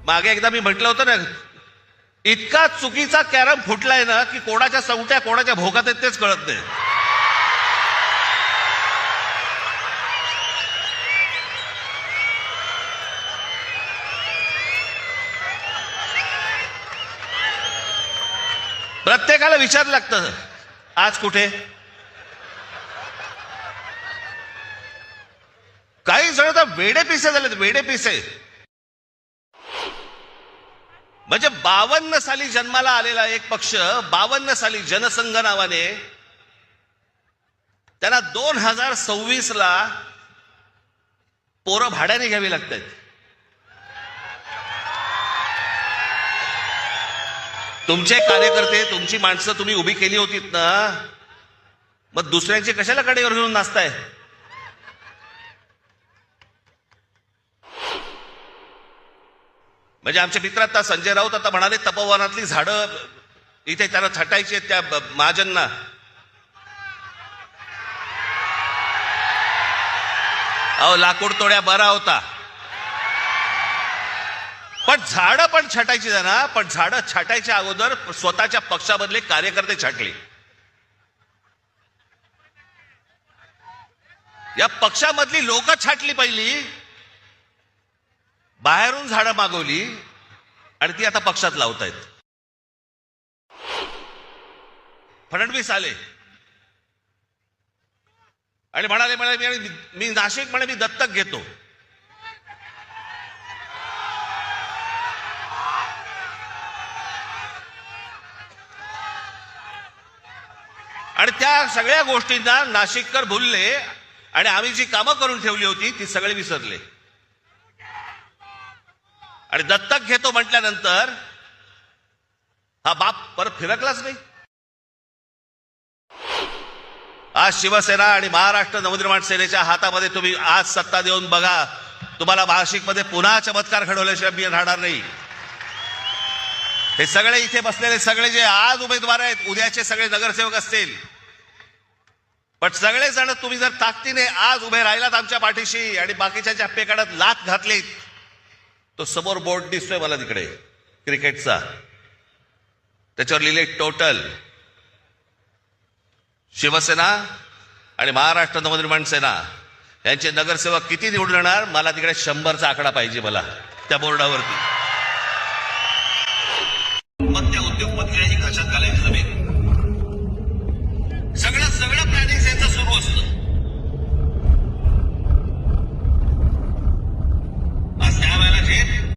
मागे एकदा मी म्हटलं होतं ना, इतका चुकीचा कॅरम फुटलाय ना की कोणाच्या चौट्या कोणाच्या भोगात आहेत तेच कळत नाही. प्रत्येकाला विचार लागतं आज कुठे. काही जण तर वेडे पिसे झालेत, वेडे पिसे. म्हणजे 52 साली जन्माला आलेला एक पक्ष 52 साली जनसंघ नावाने त्यांना 2026 ला पोरं भाड्याने घ्यावी लागतात. तुमचे कार्यकर्ते तुमची माणसं तुम्ही उभी केली होतीत ना, मग दुसऱ्यांची कशाला कडेवर घेऊन नाचताय. म्हणजे आमचे मित्र आता संजय राऊत आता म्हणाले तपोवनातली झाडं इथे त्याला छटायची त्या महाजनना. अहो लाकूड तोड्या बरा होता, पण झाडं पण छटायची ना. पण झाडं छाटायच्या अगोदर स्वतःच्या पक्षामधले कार्यकर्ते छाटले. या पक्षामधली लोक छाटली पहिली, बाहेरून झाडं मागवली आणि ती आता पक्षात लावतायत. फडणवीस आले आणि म्हणाले मी नाशिक म्हणे मी दत्तक घेतो. आणि त्या सगळ्या गोष्टींना नाशिककर भुलले आणि आम्ही जी कामं करून ठेवली होती ती सगळे विसरले. आणि दत्तक घेतो म्हटल्यानंतर हा बाप परत फिरकलाच नाही. आज शिवसेना आणि महाराष्ट्र नवनिर्माण सेनेच्या हातामध्ये तुम्ही आज सत्ता देऊन बघा, तुम्हाला नाशिकमध्ये पुन्हा चमत्कार घडवल्याशिवाय मी राहणार नाही. हे सगळे इथे बसलेले सगळे जे आज उमेदवार आहेत, उद्याचे सगळे नगरसेवक असतील, पण सगळे जण तुम्ही जर ताकदीने आज उभे राहिलात आमच्या पाठीशी आणि बाकीच्या पेकाडात लाथ घातलीत, तो समोर बोर्ड दिसतोय मला तिकडे क्रिकेटचा, त्याच्यावर लिहिले टोटल. शिवसेना आणि महाराष्ट्र नवनिर्माण सेना यांचे नगरसेवक किती निवडून येणार, मला तिकडे 100चा आकडा पाहिजे मला त्या बोर्डावरती. मग त्या उद्योगपती घाशात घालायचे.